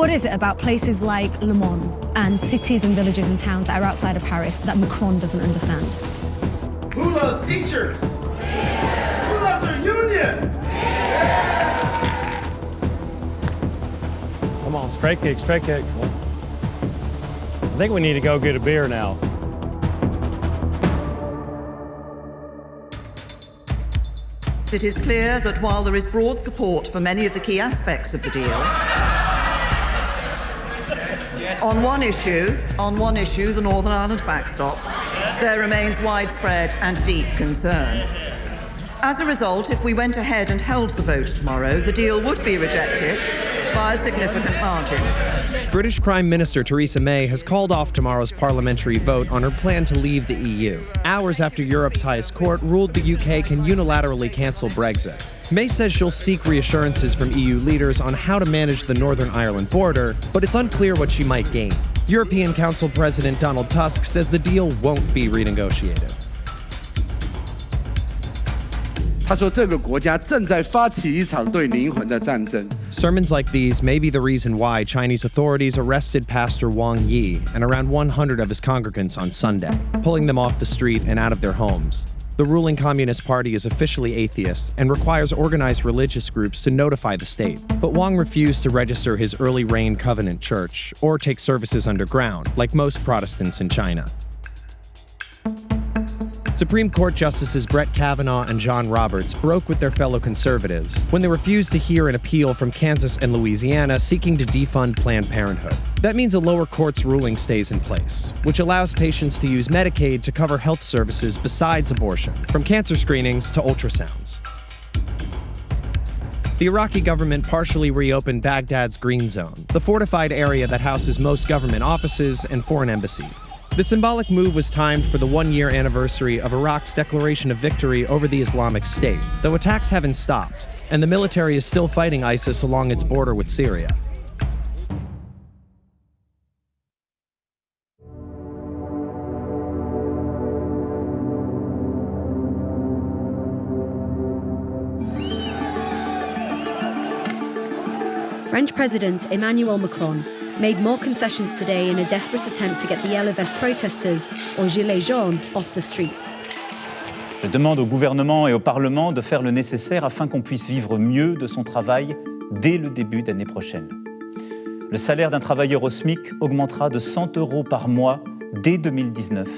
What is it about places like Le Mans and cities and villages and towns that are outside of Paris that Macron doesn't understand? Who loves teachers? Yeah. Who loves our union? Yeah. Come on, straight kick, straight kick. I think we need to go get a beer now. It is clear that while there is broad support for many of the key aspects of the deal, on one issue, the Northern Ireland backstop, there remains widespread and deep concern. As a result, if we went ahead and held the vote tomorrow, the deal would be rejected by a significant margin. British Prime Minister Theresa May has called off tomorrow's parliamentary vote on her plan to leave the EU, hours after Europe's highest court ruled the UK can unilaterally cancel Brexit. May says she'll seek reassurances from EU leaders on how to manage the Northern Ireland border, but it's unclear what she might gain. European Council President Donald Tusk says the deal won't be renegotiated. 他说这个国家正在发起一场对灵魂的战争。 Sermons like these may be the reason why Chinese authorities arrested Pastor Wang Yi and around 100 of his congregants on Sunday, pulling them off the street and out of their homes. The ruling Communist Party is officially atheist and requires organized religious groups to notify the state. But Wang refused to register his early reign Covenant Church or take services underground, like most Protestants in China. Supreme Court Justices Brett Kavanaugh and John Roberts broke with their fellow conservatives when they refused to hear an appeal from Kansas and Louisiana seeking to defund Planned Parenthood. That means a lower court's ruling stays in place, which allows patients to use Medicaid to cover health services besides abortion, from cancer screenings to ultrasounds. The Iraqi government partially reopened Baghdad's Green Zone, the fortified area that houses most government offices and foreign embassies. The symbolic move was timed for the one-year anniversary of Iraq's declaration of victory over the Islamic State, though attacks haven't stopped, and the military is still fighting ISIS along its border with Syria. French President Emmanuel Macron made more concessions today in a desperate attempt to get the Yellow Vest protesters, or Gilets jaunes, off the streets. Je demande au gouvernement et au Parlement de faire le nécessaire afin qu'on puisse vivre mieux de son travail dès le début d'année prochaine. Le salaire d'un travailleur au SMIC augmentera de 100 € par mois dès 2019,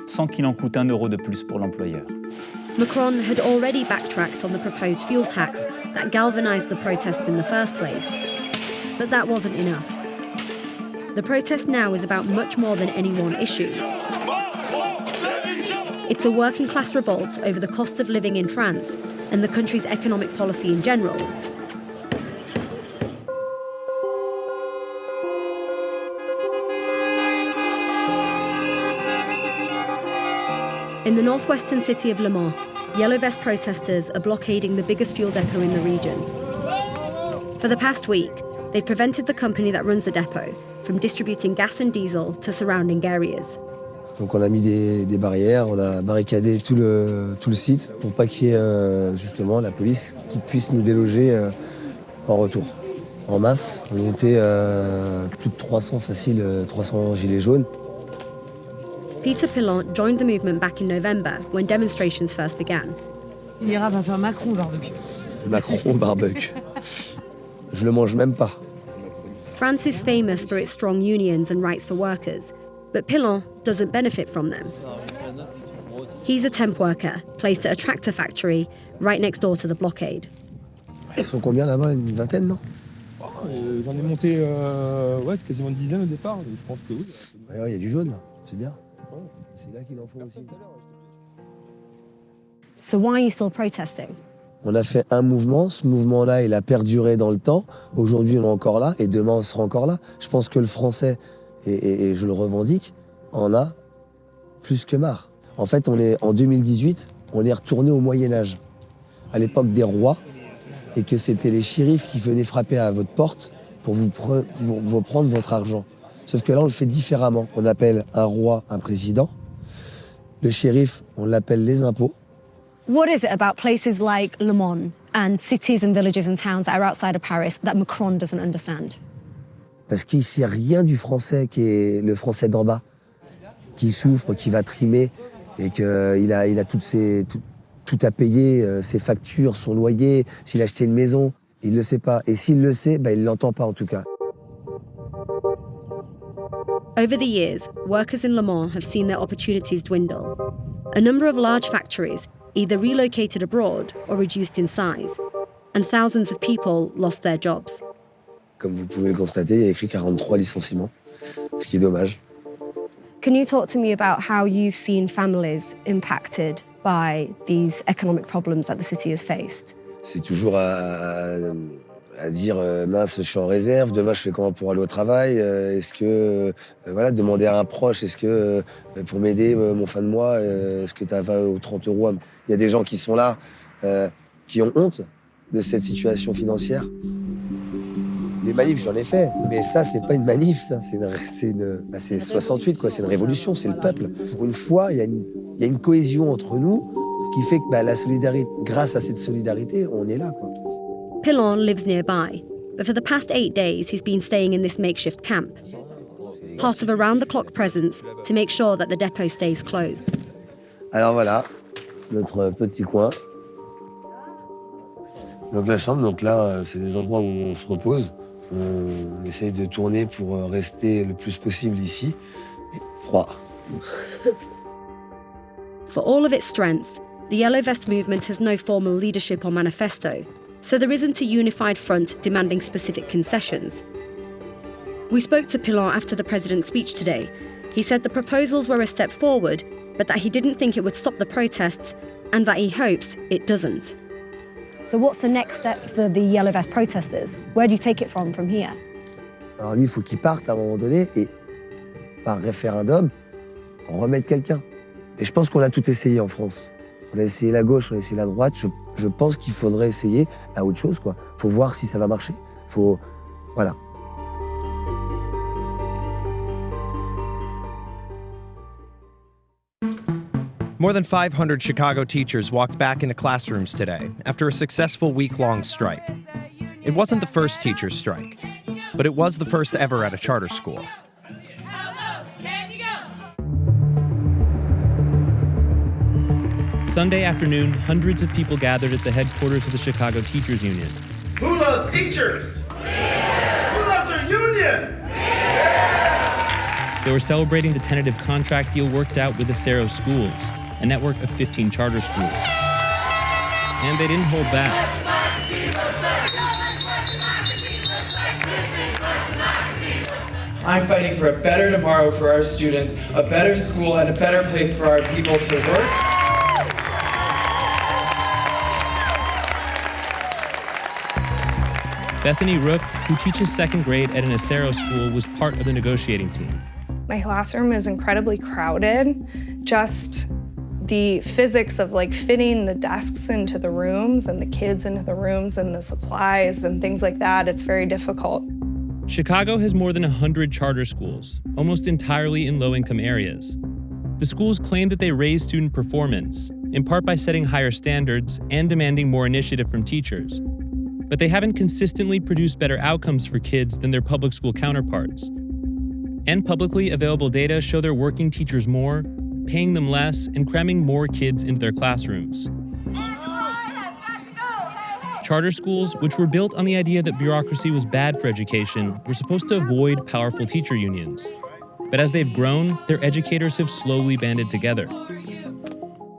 sans qu'il en coûte 1 € de plus pour l'employeur. Macron had already backtracked on the proposed fuel tax that galvanized the protests in the first place. But that wasn't enough. The protest now is about much more than any one issue. It's a working-class revolt over the cost of living in France and the country's economic policy in general. In the northwestern city of Le Mans, Yellow Vest protesters are blockading the biggest fuel depot in the region. For the past week, they've prevented the company that runs the depot from distributing gas and diesel to surrounding areas. Donc on a mis des barrières, on a barricadé tout le site pour pas qu'il y ait justement la police qui puisse nous déloger en retour. En masse, on était plus de 300 facile, 300 gilets jaunes. Peter Pilon joined the movement back in November when demonstrations first began. Ira va faire Macron barbecue. Macron barbecue. Je le mange même pas. France is famous for its strong unions and rights for workers, but Pilon doesn't benefit from them. He's a temp worker, placed at a tractor factory right next door to the blockade. Ils sont combien là-bas? Une vingtaine, non? J'en ai monté quasiment une dizaine au départ, donc je pense que oui. Il y a du jaune, là. C'est bien. C'est là qu'il en faut aussi. So why are you still protesting? On a fait un mouvement, ce mouvement-là, il a perduré dans le temps. Aujourd'hui, on est encore là, et demain, on sera encore là. Je pense que le français, et je le revendique, en a plus que marre. En fait, en 2018, on est retourné au Moyen-Âge, à l'époque des rois, et que c'était les shérifs qui venaient frapper à votre porte pour vous prendre votre argent. Sauf que là, on le fait différemment. On appelle un roi un président. Le shérif, on l'appelle les impôts. What is it about places like Le Mans and cities and villages and towns that are outside of Paris that Macron doesn't understand? Parce qu'ici, rien du français qui est le français d'en bas, qui souffre, qui va trimer, et qu'il a tout à payer, ses factures, son loyer, s'il a acheté une maison, il ne le sait pas. Et s'il le sait, il ne l'entend pas en tout cas. Over the years, workers in Le Mans have seen their opportunities dwindle. A number of large factories either relocated abroad or reduced in size, and thousands of people lost their jobs. Comme vous pouvez le constater, il y a écrit 43 licenciements, ce qui est dommage. Can you talk to me about how you've seen families impacted by these economic problems that the city has faced? C'est toujours à dire mince, je suis en réserve, demain je fais comment pour aller au travail, est-ce que demander à un proche, est-ce que pour m'aider mon fin de mois, est-ce que tu as 20 ou 30 euros? Il y a des gens qui sont là, qui ont honte de cette situation financière. Des manifs, j'en ai fait, mais ça, c'est pas une manif, ça. C'est 68, quoi. C'est une révolution, c'est le peuple. Pour une fois, il y a une cohésion entre nous qui fait que la solidarité, grâce à cette solidarité, on est là, quoi. Pilon lives nearby, but for the past 8 days, he's been staying in this makeshift camp, part of a round-the-clock presence to make sure that the depot stays closed. Alors voilà, notre petit coin. Donc la chambre, donc là, c'est des endroits où on se repose. On essaye de tourner pour rester le plus possible ici. Froid. For all of its strengths, the Yellow Vest movement has no formal leadership or manifesto, so there isn't a unified front demanding specific concessions. We spoke to Pilon after the president's speech today. He said the proposals were a step forward, but that he didn't think it would stop the protests and that he hopes it doesn't. So what's the next step for the Yellow Vest protesters? Where do you take it from here? Alors lui, il faut qu'il parte à un moment donné et, par référendum, on remette quelqu'un. Et je pense qu'on a tout essayé en France. On a essayé la gauche, on a essayé la droite. Je pense qu'il faudrait essayer à autre chose, quoi. Faut voir si ça va marcher. Voilà. More than 500 Chicago teachers walked back into classrooms today after a successful week-long strike. It wasn't the first teacher's strike, but it was the first ever at a charter school. Sunday afternoon, hundreds of people gathered at the headquarters of the Chicago Teachers Union. Who loves teachers? Who loves our union? They were celebrating the tentative contract deal worked out with Acero Schools, a network of 15 charter schools. And they didn't hold back. I'm fighting for a better tomorrow for our students, a better school, and a better place for our people to work. Bethany Rook, who teaches second grade at an Acero school, was part of the negotiating team. My classroom is incredibly crowded. Just the physics of fitting the desks into the rooms and the kids into the rooms and the supplies and things like that, it's very difficult. Chicago has more than 100 charter schools, almost entirely in low-income areas. The schools claim that they raise student performance, in part by setting higher standards and demanding more initiative from teachers. But they haven't consistently produced better outcomes for kids than their public school counterparts. And publicly available data show they're working teachers more, paying them less, and cramming more kids into their classrooms. Charter schools, which were built on the idea that bureaucracy was bad for education, were supposed to avoid powerful teacher unions. But as they've grown, their educators have slowly banded together.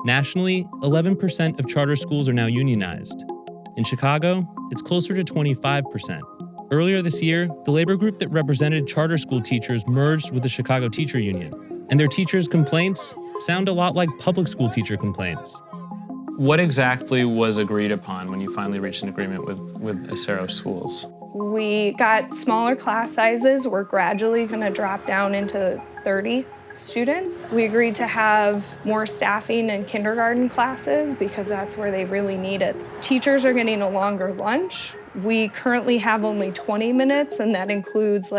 Nationally, 11% of charter schools are now unionized. In Chicago, it's closer to 25%. Earlier this year, the labor group that represented charter school teachers merged with the Chicago Teacher Union, and their teachers' complaints sound a lot like public school teacher complaints. What exactly was agreed upon when you finally reached an agreement with Acero schools? We got smaller class sizes. We're gradually going to drop down into 30 students. We agreed to have more staffing in kindergarten classes because that's where they really need it. Teachers are getting a longer lunch. We currently have only 20 minutes, and that includes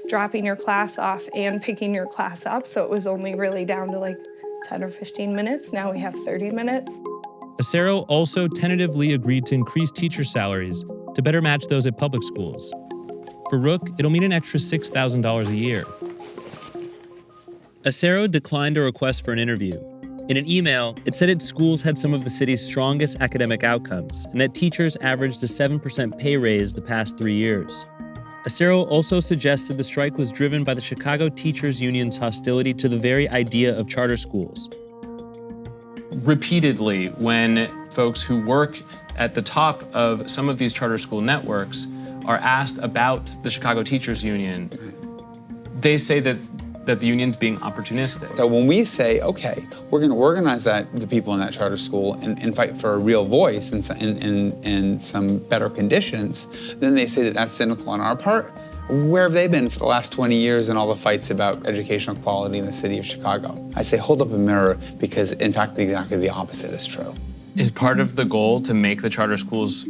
dropping your class off and picking your class up. So it was only really down to 10 or 15 minutes. Now we have 30 minutes. Acero also tentatively agreed to increase teacher salaries to better match those at public schools. For Rook, it'll mean an extra $6,000 a year. Acero declined a request for an interview. In an email, it said its schools had some of the city's strongest academic outcomes and that teachers averaged a 7% pay raise the past 3 years. Acero also suggested the strike was driven by the Chicago Teachers Union's hostility to the very idea of charter schools. Repeatedly, when folks who work at the top of some of these charter school networks are asked about the Chicago Teachers Union, they say that the union's being opportunistic. So when we say, okay, we're going to organize the people in that charter school and fight for a real voice and some better conditions, then they say that that's cynical on our part. Where have they been for the last 20 years in all the fights about educational quality in the city of Chicago? I say hold up a mirror because, in fact, exactly the opposite is true. Is part of the goal to make the charter schools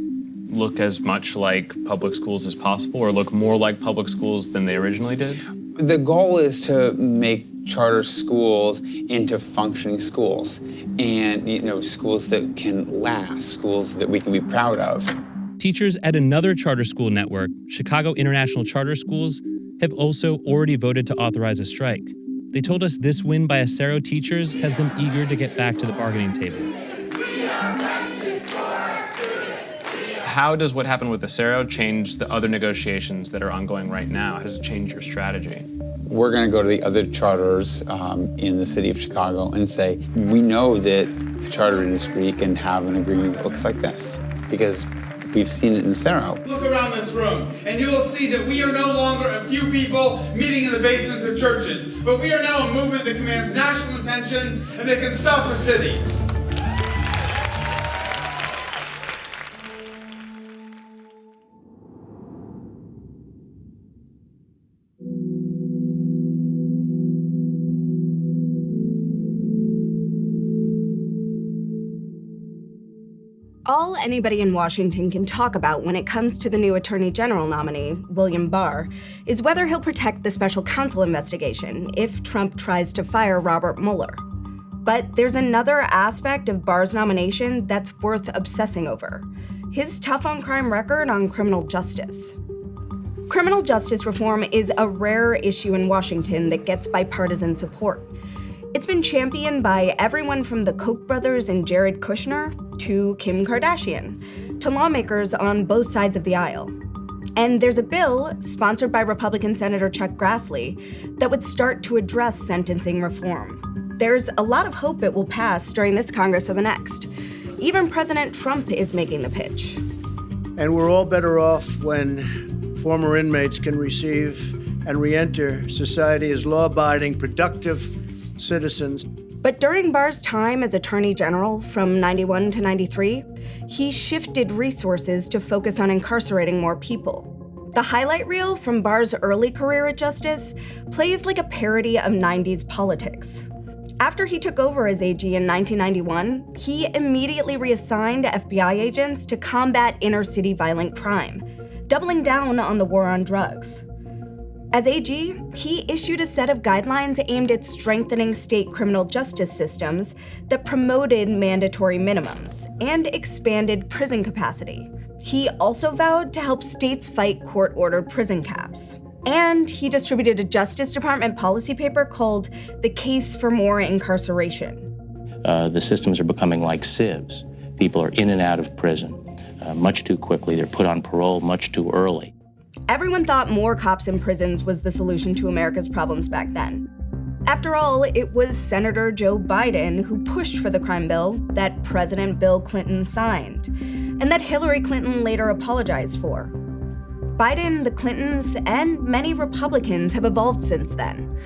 look as much like public schools as possible or look more like public schools than they originally did? The goal is to make charter schools into functioning schools and, schools that can last, schools that we can be proud of. Teachers at another charter school network, Chicago International Charter Schools, have also already voted to authorize a strike. They told us this win by Acero teachers has them eager to get back to the bargaining table. How does what happened with Acero change the other negotiations that are ongoing right now? How does it change your strategy? We're going to go to the other charters in the city of Chicago and say, we know that the charter industry can have an agreement that looks like this because we've seen it in Acero. Look around this room and you will see that we are no longer a few people meeting in the basements of churches, but we are now a movement that commands national attention and that can stop a city. All anybody in Washington can talk about when it comes to the new Attorney General nominee, William Barr, is whether he'll protect the special counsel investigation if Trump tries to fire Robert Mueller. But there's another aspect of Barr's nomination that's worth obsessing over: his tough-on-crime record on criminal justice. Criminal justice reform is a rare issue in Washington that gets bipartisan support. It's been championed by everyone from the Koch brothers and Jared Kushner to Kim Kardashian, to lawmakers on both sides of the aisle. And there's a bill, sponsored by Republican Senator Chuck Grassley, that would start to address sentencing reform. There's a lot of hope it will pass during this Congress or the next. Even President Trump is making the pitch. And we're all better off when former inmates can receive and re-enter society as law-abiding, productive citizens. But during Barr's time as Attorney General from 91 to 93, he shifted resources to focus on incarcerating more people. The highlight reel from Barr's early career at Justice plays like a parody of 90s politics. After he took over as AG in 1991, he immediately reassigned FBI agents to combat inner-city violent crime, doubling down on the war on drugs. As AG, he issued a set of guidelines aimed at strengthening state criminal justice systems that promoted mandatory minimums and expanded prison capacity. He also vowed to help states fight court-ordered prison caps. And he distributed a Justice Department policy paper called The Case for More Incarceration. The systems are becoming like sieves. People are in and out of prison much too quickly. They're put on parole much too early. Everyone thought more cops in prisons was the solution to America's problems back then. After all, it was Senator Joe Biden who pushed for the crime bill that President Bill Clinton signed, and that Hillary Clinton later apologized for. Biden, the Clintons, and many Republicans have evolved since then.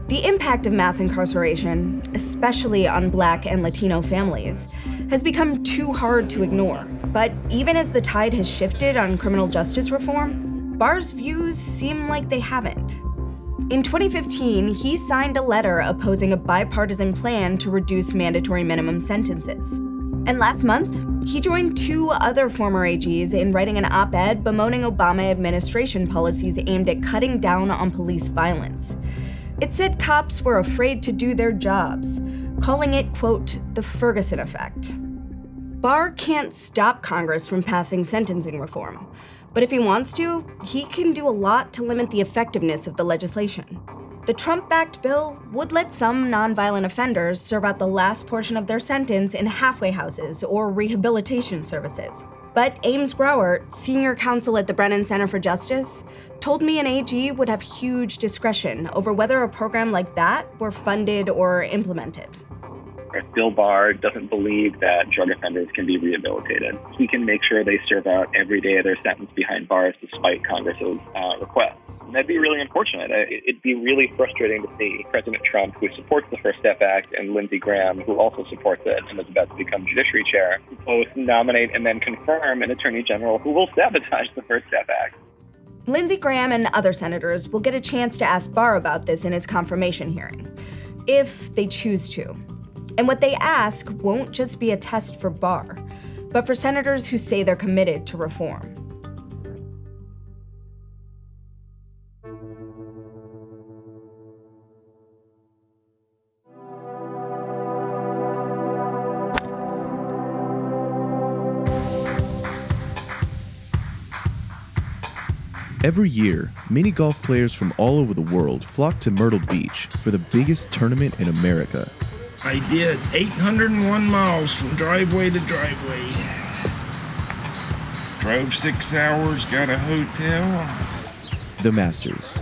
The impact of mass incarceration, especially on Black and Latino families, has become too hard to ignore. But even as the tide has shifted on criminal justice reform, Barr's views seem like they haven't. In 2015, he signed a letter opposing a bipartisan plan to reduce mandatory minimum sentences. And last month, he joined two other former AGs in writing an op-ed bemoaning Obama administration policies aimed at cutting down on police violence. It said cops were afraid to do their jobs, calling it, quote, the Ferguson effect. Barr can't stop Congress from passing sentencing reform, But if he wants to, he can do a lot to limit the effectiveness of the legislation. The Trump-backed bill would let some nonviolent offenders serve out the last portion of their sentence in halfway houses or rehabilitation services. But Ames Grauert, senior counsel at the Brennan Center for Justice, told me an AG would have huge discretion over whether a program like that were funded or implemented. If Bill Barr doesn't believe that drug offenders can be rehabilitated, he can make sure they serve out every day of their sentence behind bars despite Congress's request. And that'd be really unfortunate. It'd be really frustrating to see President Trump, who supports the First Step Act, and Lindsey Graham, who also supports it and is about to become Judiciary Chair, both nominate and then confirm an Attorney General who will sabotage the First Step Act. Lindsey Graham and other senators will get a chance to ask Barr about this in his confirmation hearing, if they choose to. And what they ask won't just be a test for Barr, but for senators who say they're committed to reform. Every year, mini golf players from all over the world flock to Myrtle Beach for the biggest tournament in America. I did 801 miles from driveway to driveway. Drove 6 hours, got a hotel. The Masters.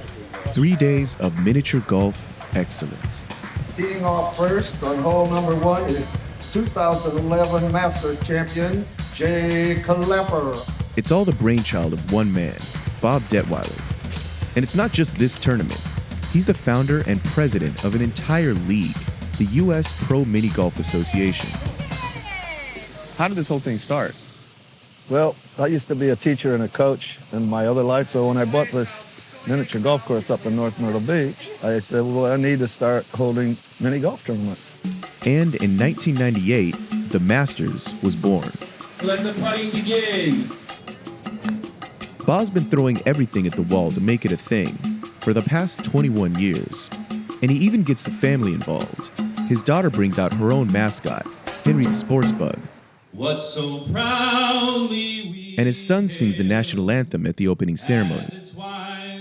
3 days of miniature golf excellence. Teeing off first on hole number 1 is 2011 Master Champion Jay Klepper. It's all the brainchild of one man, Bob Detweiler. And it's not just this tournament. He's the founder and president of an entire league, the U.S. Pro Mini Golf Association. How did this whole thing start? Well, I used to be a teacher and a coach in my other life, so when I bought this miniature golf course up in North Myrtle Beach, I said, well, I need to start holding mini golf tournaments. And in 1998, the Masters was born. Let the putting begin. Bob's been throwing everything at the wall to make it a thing for the past 21 years. And he even gets the family involved. His daughter brings out her own mascot, Henry the Sports Bug. What so proudly we And his son sings the national anthem at the opening ceremony.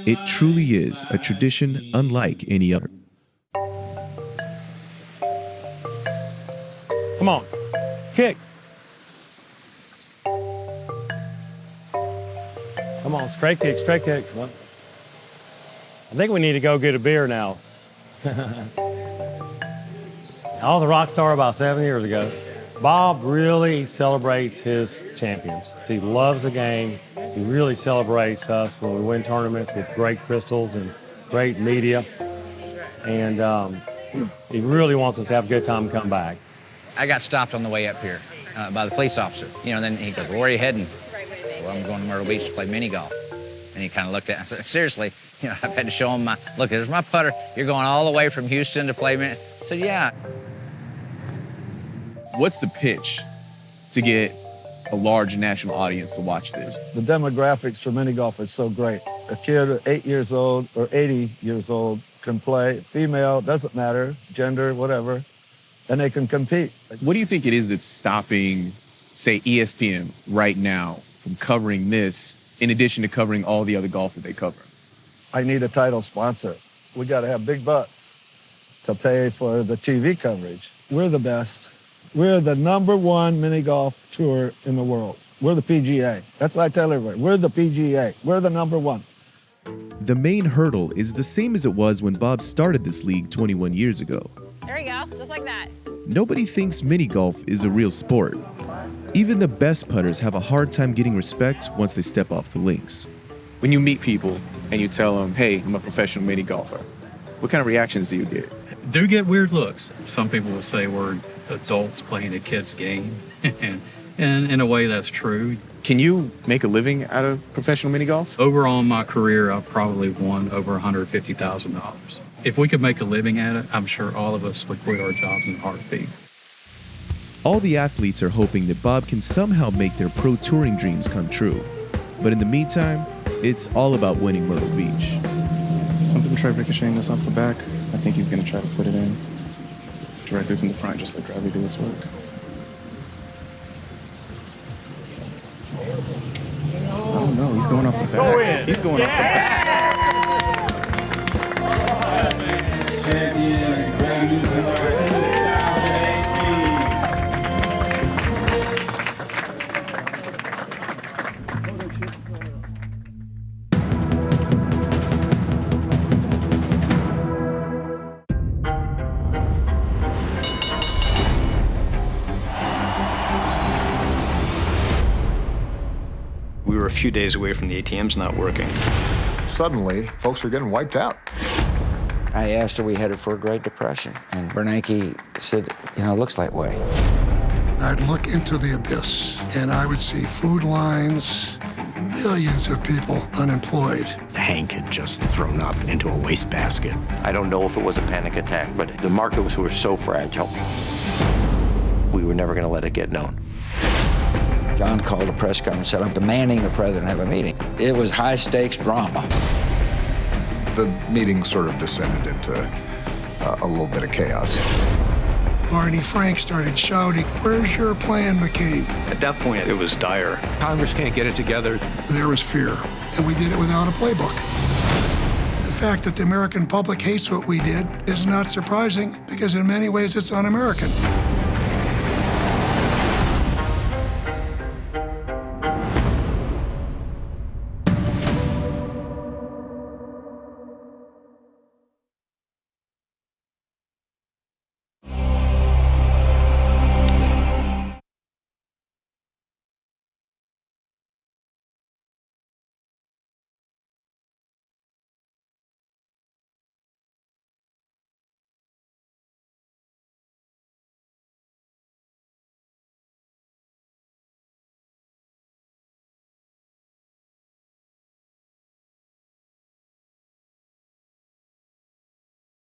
It truly is a tradition unlike any other. Come on, kick. Come on, straight kick, straight kick. Come on. I think we need to go get a beer now. I was a rock star about 7 years ago. Bob really celebrates his champions. He loves the game. He really celebrates us when we win tournaments with great crystals and great media. And he really wants us to have a good time and come back. I got stopped on the way up here by the police officer. You know, then he goes, "Where are you heading?" "Well, I'm going to Myrtle Beach to play mini golf." And he kind of looked at me. I said, "Seriously?" You know, I've had to show him look, there's my putter. You're going all the way from Houston to play mini. I said, "Yeah." What's the pitch to get a large national audience to watch this? The demographics for mini golf is so great. A kid 8 years old or 80 years old can play. Female, doesn't matter, gender, whatever, and they can compete. What do you think it is that's stopping, say, ESPN right now from covering this in addition to covering all the other golf that they cover? I need a title sponsor. We got to have big bucks to pay for the TV coverage. We're the best. We're the #1 mini golf tour in the world. We're the PGA. That's what I tell everybody. We're the PGA. We're the #1. The main hurdle is the same as it was when Bob started this league 21 years ago. There we go, just like that. Nobody thinks mini golf is a real sport. Even the best putters have a hard time getting respect once they step off the links. When you meet people and you tell them, "Hey, I'm a professional mini golfer," what kind of reactions do you get? Do get weird looks. Some people will say we're adults playing a kid's game, and in a way that's true. Can you make a living out of professional mini golf? Overall in my career, I've probably won over $150,000. If we could make a living at it, I'm sure all of us would quit our jobs in a heartbeat. All the athletes are hoping that Bob can somehow make their pro touring dreams come true. But in the meantime, it's all about winning Myrtle Beach. Some people try ricocheting this off the back. I think he's going to try to put it in directly from the front, just let gravity do its work. I don't know. He's going off the back. He's going off the back. We were a few days away from the ATMs not working. Suddenly, folks are getting wiped out. I asked her, we headed for a Great Depression, and Bernanke said, you know, it looks that way. I'd look into the abyss, and I would see food lines, millions of people unemployed. Hank had just thrown up into a wastebasket. I don't know if it was a panic attack, but the markets were so fragile. We were never going to let it get known. John called a press conference and said, I'm demanding the president have a meeting. It was high-stakes drama. The meeting sort of descended into a little bit of chaos. Barney Frank started shouting, "Where's your plan, McCain?" At that point, it was dire. Congress can't get it together. There was fear, and we did it without a playbook. The fact that the American public hates what we did is not surprising, because in many ways it's un-American.